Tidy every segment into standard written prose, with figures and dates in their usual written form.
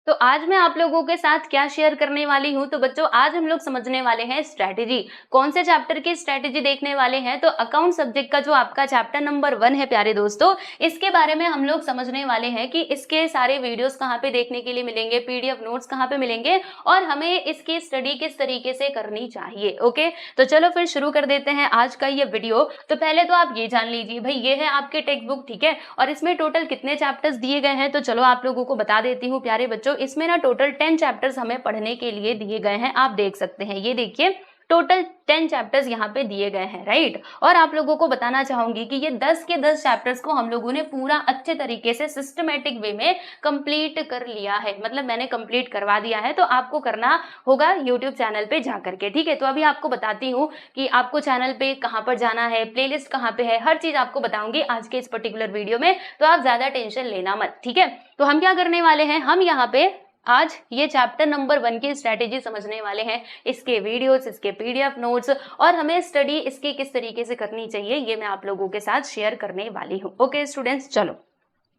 तो आज मैं आप लोगों के साथ क्या शेयर करने वाली हूँ, तो बच्चों आज हम लोग समझने वाले हैं स्ट्रैटेजी। कौन से चैप्टर की स्ट्रैटेजी देखने वाले हैं, तो अकाउंट सब्जेक्ट का जो आपका चैप्टर नंबर 1 है प्यारे दोस्तों, इसके बारे में हम लोग समझने वाले हैं कि इसके सारे वीडियोस कहाँ पे देखने के लिए मिलेंगे, पीडीएफ नोट्स कहाँ पे मिलेंगे और हमें इसकी स्टडी किस तरीके से करनी चाहिए। ओके, तो चलो फिर शुरू कर देते हैं आज का ये वीडियो। तो पहले तो आप ये जान लीजिए भाई, ये है आपके टेक्स्ट बुक, ठीक है, और इसमें टोटल कितने चैप्टर्स दिए गए हैं, तो चलो आप लोगों को बता देती हूँ प्यारे बच्चों। इसमें ना टोटल 10 चैप्टर्स हमें पढ़ने के लिए दिए गए हैं। आप देख सकते हैं, ये देखिए टोटल 10 चैप्टर्स यहाँ पे दिए गए हैं, राइट। और आप लोगों को बताना चाहूंगी कि ये 10 के 10 चैप्टर्स को हम लोगों ने पूरा अच्छे तरीके से सिस्टमेटिक वे में कंप्लीट कर लिया है, मतलब मैंने कंप्लीट करवा दिया है। तो आपको करना होगा यूट्यूब चैनल पे जा करके, ठीक है। तो अभी आपको बताती हूँ कि आपको चैनल पे कहाँ पर जाना है, प्लेलिस्ट कहाँ पे है, हर चीज आपको बताऊंगी आज के इस पर्टिकुलर वीडियो में, तो आप ज्यादा टेंशन लेना मत, ठीक है। तो हम क्या करने वाले हैं, हम यहाँ पे आज ये चैप्टर नंबर 1 की स्ट्रैटेजी समझने वाले हैं, इसके वीडियोस, इसके पीडीएफ नोट्स और हमें स्टडी इसकी किस तरीके से करनी चाहिए, ये मैं आप लोगों के साथ शेयर करने वाली हूँ। ओके स्टूडेंट्स, चलो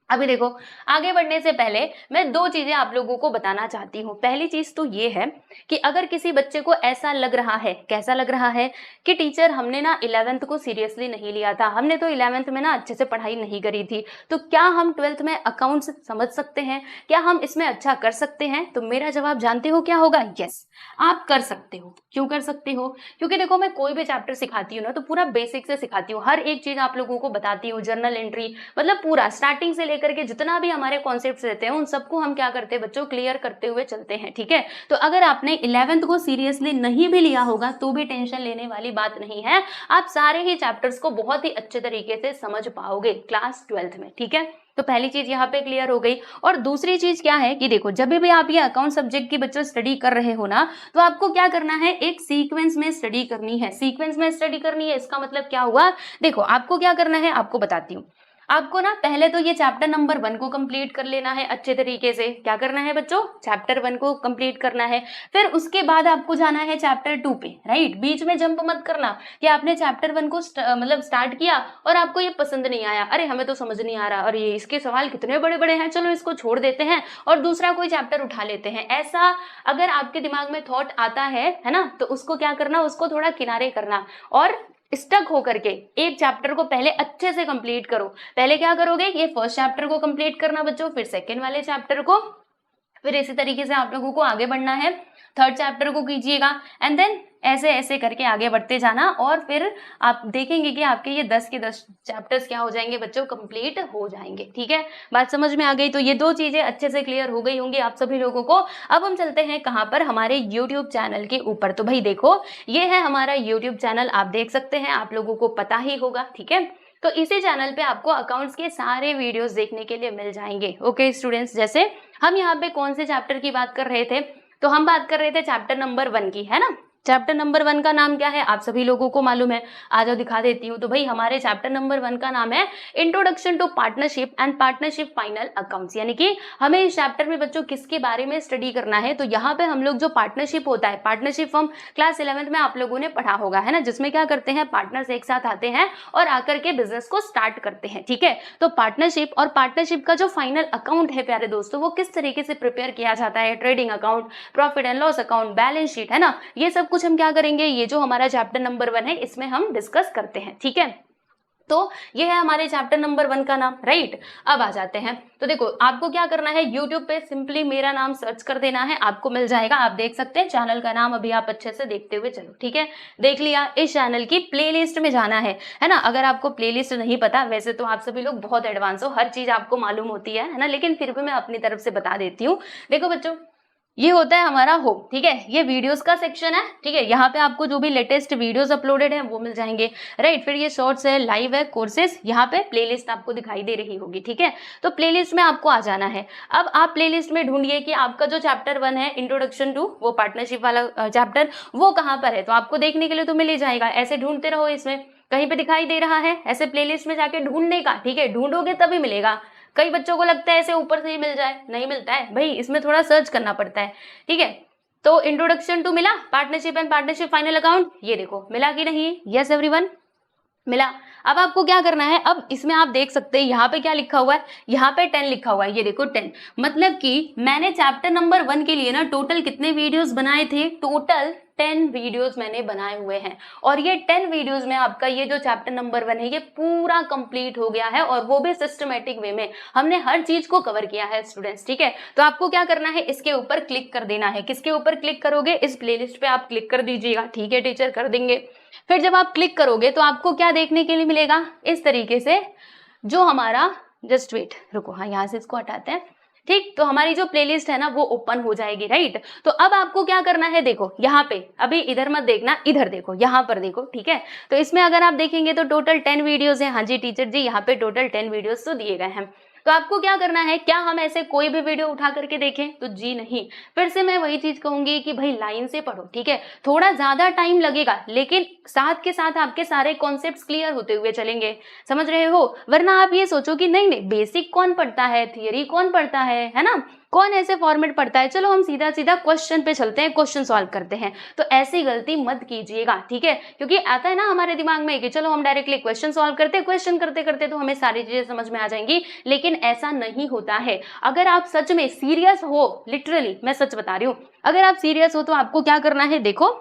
अभी देखो, आगे बढ़ने से पहले मैं 2 चीजें आप लोगों को बताना चाहती हूँ। पहली चीज तो ये है कि अगर किसी बच्चे को ऐसा लग रहा है, कैसा लग रहा है कि टीचर हमने ना 11th को सीरियसली नहीं लिया था, हमने तो 11th में ना अच्छे से पढ़ाई नहीं करी थी, तो क्या हम 12th में अकाउंट्स समझ सकते हैं, क्या हम इसमें अच्छा कर सकते हैं? तो मेरा जवाब जानते हो क्या होगा? यस, आप कर सकते हो। क्यों कर सकते हो? क्योंकि देखो, मैं कोई भी चैप्टर सिखाती हूँ ना तो पूरा बेसिक से सिखाती हूँ, हर एक चीज आप लोगों को बताती हूँ, जर्नल एंट्री, मतलब पूरा स्टार्टिंग से करके जितना भी हमारे कॉन्सेप्ट्स रहते हैं उन सबको हम क्या करते हैं बच्चों, क्लियर करते हुए चलते हैं, ठीक है। तो अगर आपने 11th को सीरियसली नहीं भी लिया होगा तो भी टेंशन लेने वाली बात नहीं है, आप सारे ही चैप्टर्स को बहुत ही अच्छे तरीके से समझ पाओगे क्लास 12th में, ठीक है। तो पहली चीज यहाँ पे क्लियर हो गई। और दूसरी चीज क्या है कि देखो, जब भी आप ये अकाउंट सब्जेक्ट की बच्चों स्टडी कर रहे हो ना, तो आपको क्या करना है, एक सीक्वेंस में स्टडी करनी है। सीक्वेंस में स्टडी करनी है, इसका मतलब क्या हुआ, देखो आपको क्या करना है, आपको बताती हूँ। आपको ना पहले तो ये चैप्टर नंबर 1 को कंप्लीट कर लेना है अच्छे तरीके से। क्या करना है बच्चों, चैप्टर 1 को कंप्लीट करना है। फिर उसके बाद आपको जाना है चैप्टर 2 पे, राइट। बीच में जंप मत करना कि आपने चैप्टर 1 को मतलब स्टार्ट किया और आपको ये पसंद नहीं आया, अरे हमें तो समझ नहीं आ रहा और ये इसके सवाल कितने बड़े बड़े हैं, चलो इसको छोड़ देते हैं और दूसरा कोई चैप्टर उठा लेते हैं। ऐसा अगर आपके दिमाग में थॉट आता है ना, तो उसको क्या करना, उसको थोड़ा किनारे करना और स्टक होकर के एक चैप्टर को पहले अच्छे से कंप्लीट करो। पहले क्या करोगे, ये फर्स्ट चैप्टर को कंप्लीट करना बच्चों, फिर सेकंड वाले चैप्टर को, फिर इसी तरीके से आप लोगों को आगे बढ़ना है, थर्ड चैप्टर को कीजिएगा एंड देन ऐसे ऐसे करके आगे बढ़ते जाना। और फिर आप देखेंगे कि आपके ये 10 के 10 चैप्टर्स क्या हो जाएंगे बच्चों, कंप्लीट हो जाएंगे, ठीक है। बात समझ में आ गई? तो ये 2 चीजें अच्छे से क्लियर हो गई होंगी आप सभी लोगों को। अब हम चलते हैं कहाँ पर, हमारे यूट्यूब चैनल के ऊपर। तो भाई देखो, ये है हमारा यूट्यूब चैनल, आप देख सकते हैं, आप लोगों को पता ही होगा, ठीक है। तो इसी चैनल पे आपको अकाउंट्स के सारे वीडियोस देखने के लिए मिल जाएंगे। ओके स्टूडेंट्स, जैसे हम यहाँ पे कौन से चैप्टर की बात कर रहे थे, तो हम बात कर रहे थे चैप्टर नंबर 1 की, है ना। चैप्टर नंबर 1 का नाम क्या है, आप सभी लोगों को मालूम है। आ जाओ दिखा देती हूँ। तो भाई हमारे चैप्टर नंबर 1 का नाम है introduction to partnership and partnership final accounts, यानी कि हमें इस चैप्टर में बच्चों किसके बारे में स्टडी करना है, तो यहाँ पे हम लोग जो पार्टनरशिप होता है, पार्टनरशिप फॉर्म क्लास 11th में आप लोगों ने पढ़ा होगा, है ना, जिसमें क्या करते हैं, पार्टनर्स एक साथ आते हैं और आकर के बिजनेस को स्टार्ट करते हैं, ठीक है। तो पार्टनरशिप और पार्टनरशिप का जो फाइनल अकाउंट है प्यारे दोस्तों, वो किस तरीके से प्रिपेयर किया जाता है, trading account, profit and loss account, balance sheet, है ना, ये सब कुछ हम क्या करेंगे, ये जो हमारा चैप्टर नंबर 1 है इसमें हम डिस्कस करते हैं, ठीक है। तो ये है हमारे चैप्टर नंबर 1 का नाम, राइट। अब आ जाते हैं, तो देखो आपको क्या करना है, YouTube पे सिंपली मेरा नाम सर्च कर देना है, आपको मिल जाएगा। आप देख सकते हैं चैनल का नाम, अभी आप अच्छे से देखते हुए चलो, ठीक है। देख लिया, इस चैनल की प्लेलिस्ट में जाना है ना। अगर आपको प्लेलिस्ट नहीं पता, वैसे तो आप सभी लोग बहुत एडवांस हो, हर चीज आपको मालूम होती है ना, लेकिन फिर भी मैं अपनी तरफ से बता देती हूँ। देखो बच्चों, ये होता है हमारा होम, ठीक है, ये वीडियोस का सेक्शन है, ठीक है। यहाँ पे आपको जो भी लेटेस्ट वीडियोस अपलोडेड हैं वो मिल जाएंगे, राइट। फिर ये शॉर्ट्स है, लाइव है, कोर्सेज, यहाँ पे प्लेलिस्ट आपको दिखाई दे रही होगी, ठीक है। तो प्लेलिस्ट में आपको आ जाना है। अब आप प्लेलिस्ट में ढूंढिए कि आपका जो चैप्टर 1 है इंट्रोडक्शन टू, वो पार्टनरशिप वाला चैप्टर, वो कहाँ पर है। तो आपको देखने के लिए तो मिल ही जाएगा, ऐसे ढूंढते रहो, इसमें कहीं पे दिखाई दे रहा है, ऐसे प्लेलिस्ट में जाके ढूंढने का, ठीक है। ढूंढोगे तभी मिलेगा। कई बच्चों को लगता है ऐसे ऊपर से ही मिल जाए, नहीं मिलता है भाई, इसमें थोड़ा सर्च करना पड़ता है, ठीक है। तो इंट्रोडक्शन टू मिला, partnership and partnership final account, ये देखो मिला कि नहीं, यस एवरीवन, मिला। अब आपको क्या करना है, अब इसमें आप देख सकते हैं यहाँ पे क्या लिखा हुआ है, यहाँ पे 10 लिखा हुआ है, ये देखो 10। मतलब कि मैंने चैप्टर नंबर 1 के लिए ना टोटल कितने वीडियोस बनाए थे, टोटल 10 वीडियोस मैंने बनाए हुए हैं। और ये 10 वीडियोस में आपका ये जो चैप्टर नंबर 1 है ये पूरा कंप्लीट हो गया है, और वो भी सिस्टमेटिक वे में हमने हर चीज को कवर किया है स्टूडेंट्स। ठीक है, तो आपको क्या करना है, इसके ऊपर क्लिक कर देना है। किसके ऊपर क्लिक करोगे, इस प्लेलिस्ट पे आप क्लिक कर दीजिएगा। ठीक है टीचर, कर देंगे। फिर जब आप क्लिक करोगे तो आपको क्या देखने के लिए मिलेगा, इस तरीके से जो हमारा, जस्ट वेट रुको, हाँ यहाँ से इसको हटाते हैं। ठीक, तो हमारी जो प्लेलिस्ट है ना वो ओपन हो जाएगी, राइट। तो अब आपको क्या करना है, देखो यहाँ पे, अभी इधर मत देखना, इधर देखो, यहाँ पर देखो। ठीक है, तो इसमें अगर आप देखेंगे तो टोटल 10 वीडियोस है। हाँ जी टीचर जी, यहाँ पे टोटल 10 वीडियोस तो दिए गए हैं। तो आपको क्या करना है, क्या हम ऐसे कोई भी वीडियो उठा करके देखें, तो जी नहीं। फिर से मैं वही चीज कहूंगी कि भाई लाइन से पढ़ो। ठीक है, थोड़ा ज्यादा टाइम लगेगा, लेकिन साथ के साथ आपके सारे कॉन्सेप्ट्स क्लियर होते हुए चलेंगे, समझ रहे हो। वरना आप ये सोचो कि नहीं नहीं, बेसिक कौन पढ़ता है, थियरी कौन पढ़ता है ना, कौन ऐसे फॉर्मेट पढ़ता है, चलो हम सीधा सीधा क्वेश्चन पे चलते हैं, क्वेश्चन सॉल्व करते हैं। तो ऐसी गलती मत कीजिएगा, ठीक है, क्योंकि आता है ना हमारे दिमाग में कि चलो हम डायरेक्टली क्वेश्चन सॉल्व करते हैं, क्वेश्चन करते करते तो हमें सारी चीजें समझ में आ जाएंगी, लेकिन ऐसा नहीं होता है। अगर आप सच में सीरियस हो, लिटरली मैं सच बता रही हूँ, अगर आप सीरियस हो तो आपको क्या करना है, देखो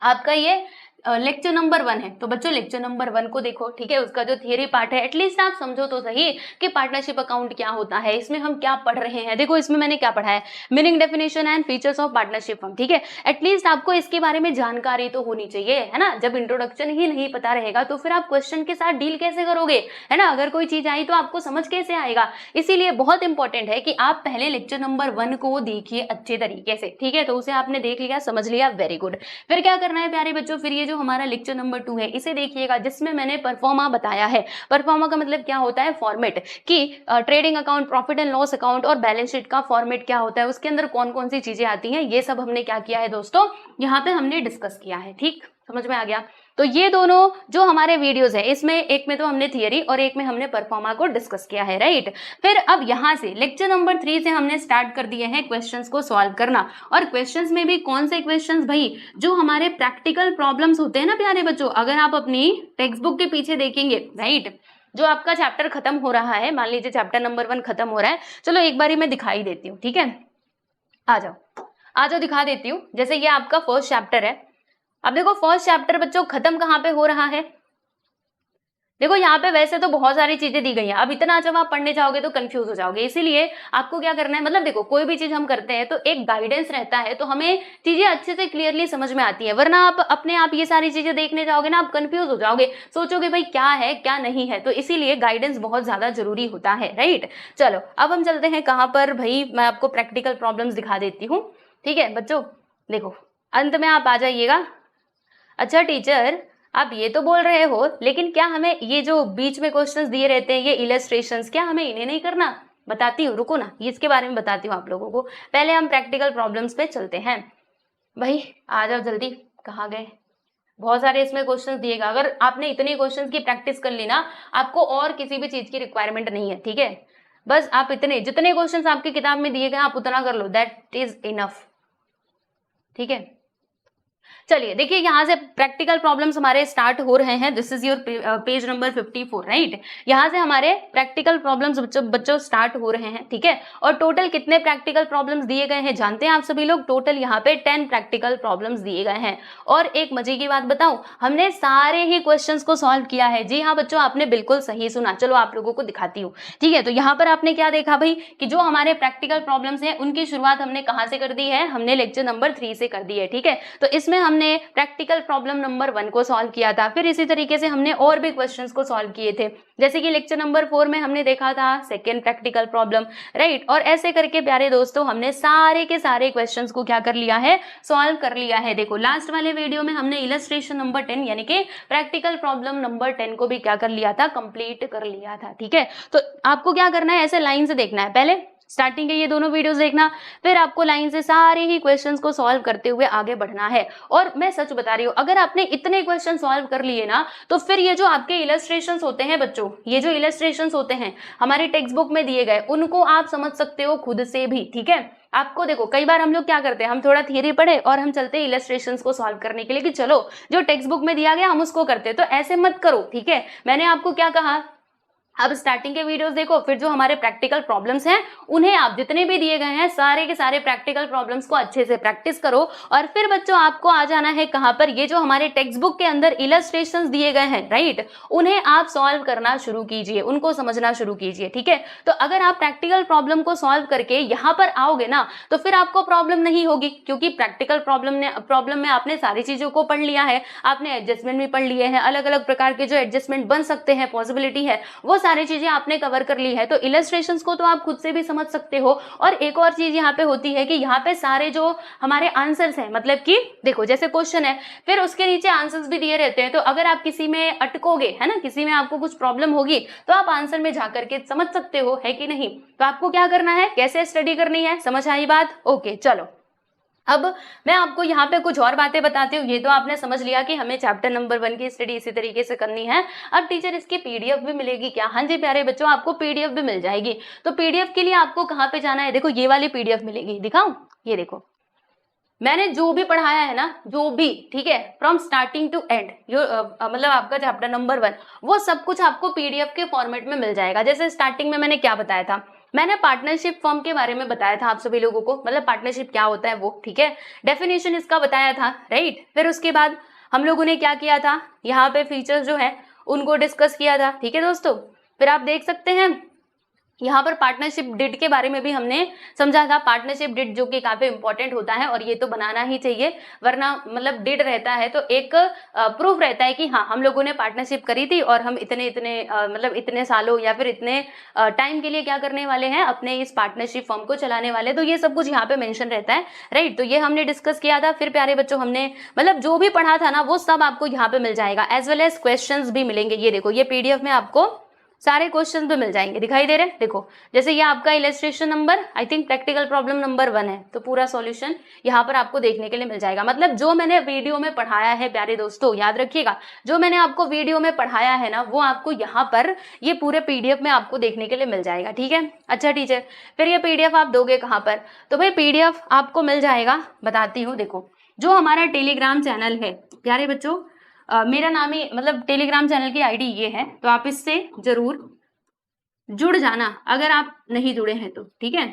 आपका ये लेक्चर नंबर 1 है, तो बच्चों लेक्चर नंबर 1 को देखो। ठीक है, उसका जो थियरी पार्ट है एटलीस्ट आप समझो तो सही कि पार्टनरशिप अकाउंट क्या होता है, इसमें हम क्या पढ़ रहे हैं। देखो इसमें मैंने क्या पढ़ा है, meaning, definition and features of partnership firm. ठीक है, एटलीस्ट आपको इसके बारे में जानकारी तो होनी चाहिए, है ना। जब इंट्रोडक्शन ही नहीं पता रहेगा तो फिर आप क्वेश्चन के साथ डील कैसे करोगे, है ना। अगर कोई चीज आई तो आपको समझ कैसे आएगा। इसीलिए बहुत इंपॉर्टेंट है कि आप पहले लेक्चर नंबर 1 को देखिए अच्छे तरीके से। ठीक है, तो उसे आपने देख लिया, समझ लिया, वेरी गुड। फिर क्या करना है प्यारे बच्चों, फिर ये जो हमारा लेक्चर नंबर 2 है इसे देखिएगा, जिसमें मैंने परफॉर्मा बताया है। परफॉर्मा का मतलब क्या होता है, फॉर्मेट, कि trading account, profit and loss account और बैलेंस शीट का फॉर्मेट क्या होता है, उसके अंदर कौन कौन सी चीजें आती हैं, ये सब हमने क्या किया है दोस्तों, यहाँ पे हमने डिस्कस किया है। ठीक, समझ में आ गया। तो ये दोनों जो हमारे वीडियोस है, इसमें एक में तो हमने थियरी और एक में हमने परफॉर्मा को डिस्कस किया है, राइट। फिर अब यहाँ से लेक्चर नंबर 3 से हमने स्टार्ट कर दिए हैं क्वेश्चंस को सॉल्व करना। और क्वेश्चंस में भी कौन से क्वेश्चंस भाई, जो हमारे प्रैक्टिकल प्रॉब्लम्स होते हैं ना प्यारे बच्चों। अगर आप अपनी टेक्स्ट बुक के पीछे देखेंगे, राइट, जो आपका चैप्टर खत्म हो रहा है, मान लीजिए चैप्टर नंबर 1 खत्म हो रहा है, चलो एक बारी मैं दिखाई देती हूँ। ठीक है, आ जाओ दिखा देती हूँ। जैसे ये आपका फर्स्ट चैप्टर है। अब देखो फर्स्ट चैप्टर बच्चों खत्म कहाँ पे हो रहा है, देखो यहाँ पे वैसे तो बहुत सारी चीजें दी गई हैं। अब इतना जब आप पढ़ने जाओगे तो कंफ्यूज हो जाओगे, इसीलिए आपको क्या करना है, मतलब देखो कोई भी चीज हम करते हैं तो एक गाइडेंस रहता है, तो हमें चीजें अच्छे से क्लियरली समझ में आती है। वरना आप अपने आप ये सारी चीजें देखने जाओगे ना, आप कंफ्यूज हो जाओगे, सोचोगे भाई क्या है क्या नहीं है। तो इसीलिए गाइडेंस बहुत ज्यादा जरूरी होता है, राइट। चलो अब हम चलते हैं कहाँ पर भाई, मैं आपको प्रैक्टिकल प्रॉब्लम्स दिखा देती हूँ। ठीक है बच्चों, देखो अंत में आप आ जाइएगा। अच्छा टीचर, आप ये तो बोल रहे हो, लेकिन क्या हमें ये जो बीच में क्वेश्चंस दिए रहते हैं, ये इलस्ट्रेशंस, क्या हमें इन्हें नहीं करना? बताती हूँ, रुको ना, ये इसके बारे में बताती हूँ आप लोगों को। पहले हम प्रैक्टिकल प्रॉब्लम्स पे चलते हैं। भाई आ जाओ जल्दी, कहाँ गए? बहुत सारे इसमें क्वेश्चंस दिएगा। अगर आपने इतने क्वेश्चंस की प्रैक्टिस कर ली ना, आपको और किसी भी चीज की रिक्वायरमेंट नहीं है। ठीक है, बस आप इतने जितने क्वेश्चंस आपकी किताब में दिए गए आप उतना कर लो, दैट इज इनफ। ठीक है, चलिए देखिए यहाँ से प्रैक्टिकल प्रॉब्लम्स हमारे स्टार्ट हो रहे हैं। This is your page number 54, right. यहाँ से हमारे प्रैक्टिकल प्रॉब्लम्स बच्चों स्टार्ट हो रहे हैं। ठीक है, और टोटल कितने प्रैक्टिकल प्रॉब्लम्स दिए गए हैं जानते हैं आप सभी लोग? टोटल यहाँ पे 10 प्रैक्टिकल प्रॉब्लम्स दिए गए हैं। और एक मजे की बात बताऊं, हमने सारे ही क्वेश्चंस को सॉल्व किया है। जी हाँ बच्चों, आपने बिल्कुल सही सुना। चलो आप लोगों को दिखाती हूँ। ठीक है, तो यहाँ पर आपने क्या देखा भाई, कि जो हमारे प्रैक्टिकल प्रॉब्लम्स हैं उनकी शुरुआत हमने कहाँ से कर दी है, हमने लेक्चर नंबर 3 से कर दी है। ठीक है, तो इसमें हमने प्रैक्टिकल प्रॉब्लम नंबर 1 को सॉल्व किया था। फिर इसी तरीके से हमने और भी क्वेश्चंस को सॉल्व किए थे, जैसे कि लेक्चर नंबर 4 में हमने देखा था सेकंड प्रैक्टिकल प्रॉब्लम, राइट। और ऐसे करके प्यारे दोस्तों हमने सारे के सारे क्वेश्चंस को क्या कर लिया है, सॉल्व कर लिया है। देखो लास्ट वाले वीडियो में हमने इलस्ट्रेशन नंबर 10 यानी कि प्रैक्टिकल प्रॉब्लम नंबर 10 को भी क्या कर लिया था, कंप्लीट कर लिया था। ठीक है, तो आपको क्या करना है, ऐसे लाइन से देखना है। पहले स्टार्टिंग के ये दोनों वीडियोस देखना, फिर आपको लाइन से सारे ही क्वेश्चंस को सॉल्व करते हुए आगे बढ़ना है। और मैं सच बता रही हूँ, अगर आपने इतने क्वेश्चन सॉल्व कर लिए ना, तो फिर ये जो आपके इलस्ट्रेशंस होते हैं बच्चों, ये जो इलस्ट्रेशंस होते हैं हमारी टेक्स्ट बुक में दिए गए, उनको आप समझ सकते हो खुद से भी। ठीक है, आपको देखो कई बार हम लोग क्या करते हैं, हम थोड़ा थियरी पढ़े और हम चलते हैं इलस्ट्रेशंस को सॉल्व करने के लिए कि चलो जो टेक्स्ट बुक में दिया गया हम उसको करते हैं। तो ऐसे मत करो, ठीक है। मैंने आपको क्या कहा, अब स्टार्टिंग के वीडियोस देखो, फिर जो हमारे प्रैक्टिकल प्रॉब्लम्स हैं उन्हें आप जितने भी दिए गए हैं सारे के सारे प्रैक्टिकल प्रॉब्लम्स को अच्छे से प्रैक्टिस करो। और फिर बच्चों आपको आ जाना है कहां पर, ये जो हमारे टेक्स्ट बुक के अंदर इलस्ट्रेशंस दिए गए हैं, राइट, उन्हें आप सॉल्व करना शुरू कीजिए, उनको समझना शुरू कीजिए, ठीक है। तो अगर आप प्रैक्टिकल प्रॉब्लम को सॉल्व करके यहाँ पर आओगे ना तो फिर आपको प्रॉब्लम नहीं होगी, क्योंकि प्रैक्टिकल प्रॉब्लम में आपने सारी चीजों को पढ़ लिया है, आपने एडजस्टमेंट भी पढ़ लिए हैं, अलग अलग प्रकार के जो एडजस्टमेंट बन सकते हैं, पॉसिबिलिटी है, वो सारी चीजें आपने कवर कर ली है। तो इलस्ट्रेशंस को तो आप खुद से भी समझ सकते हो। और एक और चीज यहाँ पे होती है कि यहाँ पे सारे जो हमारे आंसर्स हैं, मतलब कि देखो जैसे क्वेश्चन है फिर उसके नीचे आंसर्स भी दिए रहते हैं, तो अगर आप किसी में अटकोगे, है ना, किसी में आपको कुछ प्रॉब्लम होगी तो आप आंसर में जाकर के समझ सकते हो, है कि नहीं। तो आपको क्या करना है, कैसे स्टडी करनी है, समझ आई बात। ओके चलो, अब मैं आपको यहाँ पे कुछ और बातें बताती हूँ। ये तो आपने समझ लिया कि हमें चैप्टर नंबर 1 की स्टडी इसी तरीके से करनी है। अब टीचर इसकी पीडीएफ भी मिलेगी क्या? हाँ जी प्यारे बच्चों, आपको पीडीएफ भी मिल जाएगी। तो पीडीएफ के लिए आपको कहाँ पे जाना है, देखो ये वाली पीडीएफ मिलेगी, दिखाऊं, ये देखो मैंने जो भी पढ़ाया है ना, जो भी, ठीक है, फ्रॉम स्टार्टिंग टू एंड, मतलब आपका चैप्टर नंबर 1 वो सब कुछ आपको पीडीएफ के फॉर्मेट में मिल जाएगा। जैसे स्टार्टिंग में मैंने क्या बताया था, मैंने पार्टनरशिप फॉर्म के बारे में बताया था आप सभी लोगों को, मतलब पार्टनरशिप क्या होता है वो, ठीक है, डेफिनेशन इसका बताया था, राइट। फिर उसके बाद हम लोगों ने क्या किया था, यहाँ पे फीचर्स जो है उनको डिस्कस किया था, ठीक है दोस्तों। फिर आप देख सकते हैं यहाँ पर पार्टनरशिप डिड के बारे में भी हमने समझा था। पार्टनरशिप डिड जो कि काफी इंपॉर्टेंट होता है और ये तो बनाना ही चाहिए, वरना मतलब डिड रहता है तो एक प्रूफ रहता है कि हाँ हम लोगों ने पार्टनरशिप करी थी और हम इतने इतने मतलब इतने सालों या फिर इतने टाइम के लिए क्या करने वाले हैं, अपने इस पार्टनरशिप फर्म को चलाने वाले। तो ये सब कुछ यहाँ पे मेंशन रहता है, राइट। तो ये हमने डिस्कस किया था। फिर प्यारे बच्चों हमने मतलब जो भी पढ़ा था ना वो सब आपको यहाँ पे मिल जाएगा, एज वेल एज क्वेश्चंस भी मिलेंगे। ये देखो ये पीडीएफ में आपको सारे क्वेश्चन भी मिल जाएंगे, दिखाई दे रहे हैं। देखो जैसे ये आपका illustration number, I think practical problem number 1 है, तो पूरा सॉल्यूशन यहाँ पर आपको देखने के लिए मिल जाएगा। मतलब जो मैंने वीडियो में पढ़ाया है प्यारे दोस्तों, याद रखिएगा, जो मैंने आपको वीडियो में पढ़ाया है ना वो आपको यहाँ पर ये पूरे पीडीएफ में आपको देखने के लिए मिल जाएगा, ठीक है। अच्छा टीचर, फिर ये पीडीएफ आप दोगे कहाँ पर? तो भाई पीडीएफ आपको मिल जाएगा, बताती हूँ। देखो जो हमारा टेलीग्राम चैनल है प्यारे बच्चों, मेरा नाम ही मतलब टेलीग्राम चैनल की आईडी ये है, तो आप इससे जरूर जुड़ जाना अगर आप नहीं जुड़े हैं तो, ठीक है।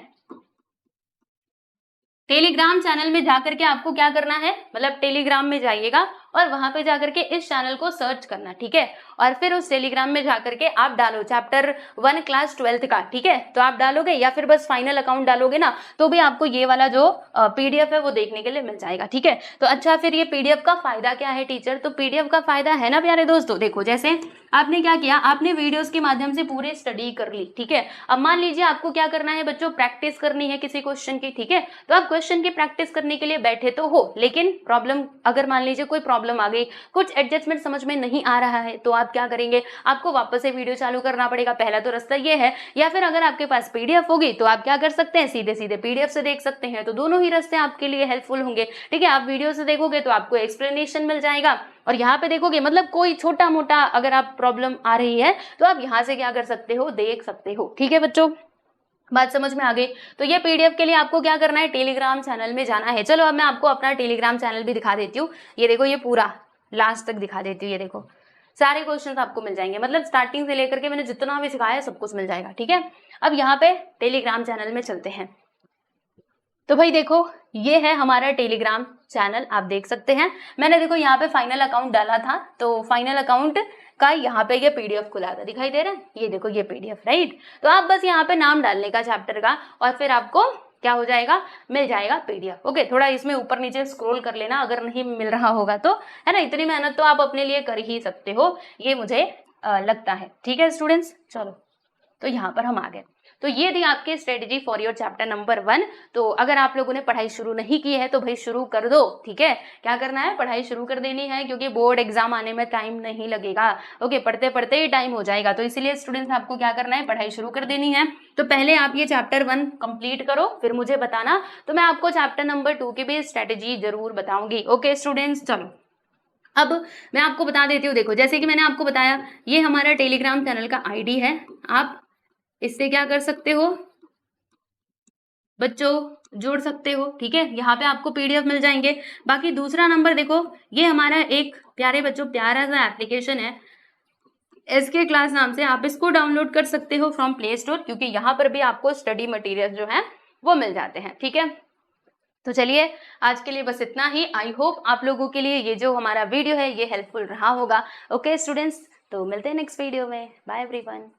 टेलीग्राम चैनल में जाकर के आपको क्या करना है, मतलब टेलीग्राम में जाइएगा और वहां पे जाकर के इस चैनल को सर्च करना, ठीक है। और फिर उस टेलीग्राम में जाकर के आप डालो चैप्टर 1 क्लास 12th का, ठीक है। तो आप डालोगे या फिर बस फाइनल अकाउंट डालोगे ना तो भी आपको ये वाला जो पीडीएफ है वो देखने के लिए मिल जाएगा, ठीक है। तो अच्छा फिर ये पीडीएफ का फायदा क्या है टीचर? तो पीडीएफ का फायदा है ना प्यारे दोस्तों, देखो जैसे आपने क्या किया, आपने वीडियोस के माध्यम से पूरे स्टडी कर ली, ठीक है। अब मान लीजिए आपको क्या करना है बच्चों, प्रैक्टिस करनी है किसी क्वेश्चन की, ठीक है। तो आप क्वेश्चन की प्रैक्टिस करने के लिए बैठे तो हो, लेकिन प्रॉब्लम, अगर मान लीजिए कोई प्रॉब्लम आ गई, कुछ एडजस्टमेंट समझ में नहीं आ रहा है, तो आप क्या करेंगे, आपको वापस से वीडियो चालू करना पड़ेगा। पहला तो रास्ता ये है, या फिर अगर आपके पास पीडीएफ होगी तो आप क्या कर सकते हैं, सीधे सीधे पीडीएफ से देख सकते हैं। तो दोनों ही रास्ते आपके लिए हेल्पफुल होंगे, ठीक है। आप वीडियो से देखोगे तो आपको एक्सप्लेनेशन मिल जाएगा, और यहाँ पे देखोगे मतलब कोई छोटा मोटा अगर आप प्रॉब्लम आ रही है तो आप यहाँ से क्या कर सकते हो, देख सकते हो, ठीक है बच्चों। बात समझ में आ गई? तो ये पीडीएफ के लिए आपको क्या करना है, टेलीग्राम चैनल में जाना है। चलो अब मैं आपको अपना टेलीग्राम चैनल भी दिखा देती हूँ। ये देखो ये पूरा लास्ट तक दिखा देती हूँ। ये देखो सारे क्वेश्चंस आपको मिल जाएंगे, मतलब स्टार्टिंग से लेकर के मैंने जितना भी सिखाया है सब कुछ मिल जाएगा, ठीक है। अब यहाँ पे टेलीग्राम चैनल में चलते हैं। तो भाई देखो ये है हमारा टेलीग्राम चैनल, आप देख सकते हैं। मैंने देखो यहाँ पे फाइनल अकाउंट डाला था, तो फाइनल अकाउंट का यहाँ पे ये पीडीएफ खुला था, दिखाई दे रहा है, ये देखो ये पीडीएफ, राइट। तो आप बस यहाँ पे नाम डालने का चैप्टर का और फिर आपको क्या हो जाएगा, मिल जाएगा पीडीएफ। ओके, थोड़ा इसमें ऊपर नीचे स्क्रॉल कर लेना अगर नहीं मिल रहा होगा तो, है ना। इतनी मेहनत तो आप अपने लिए कर ही सकते हो, ये मुझे लगता है, ठीक है स्टूडेंट्स। चलो तो यहाँ पर हम आ गए। तो ये थी आपकी strategy for your chapter number 1। तो अगर आप लोगों ने पढ़ाई शुरू नहीं की है तो भाई शुरू कर दो, ठीक है। क्या करना है, पढ़ाई शुरू कर देनी है, क्योंकि बोर्ड एग्जाम आने में टाइम नहीं लगेगा। ओके, पढ़ते पढ़ते ही टाइम हो जाएगा, तो इसीलिए स्टूडेंट्स आपको क्या करना है, पढ़ाई शुरू कर देनी है। तो पहले आप ये चैप्टर 1 कंप्लीट करो, फिर मुझे बताना, तो मैं आपको चैप्टर नंबर 2 की भी स्ट्रेटेजी जरूर बताऊंगी। ओके स्टूडेंट्स, चलो अब मैं आपको बता देती हूँ। देखो जैसे कि मैंने आपको बताया ये हमारा टेलीग्राम चैनल का आईडी है, आप इससे क्या कर सकते हो, बच्चों जोड़ सकते हो, ठीक है। यहाँ पे आपको पीडीएफ मिल जाएंगे। बाकी दूसरा नंबर देखो, ये हमारा एक प्यारे बच्चों प्यारा सा एप्लीकेशन है एसके क्लास नाम से। आप इसको डाउनलोड कर सकते हो फ्रॉम प्ले स्टोर, क्योंकि यहाँ पर भी आपको स्टडी मटेरियल जो है वो मिल जाते हैं, ठीक है। तो चलिए आज के लिए बस इतना ही। आई होप आप लोगों के लिए ये जो हमारा वीडियो है ये हेल्पफुल रहा होगा। ओके स्टूडेंट्स, तो मिलते हैं नेक्स्ट वीडियो में। Bye everyone.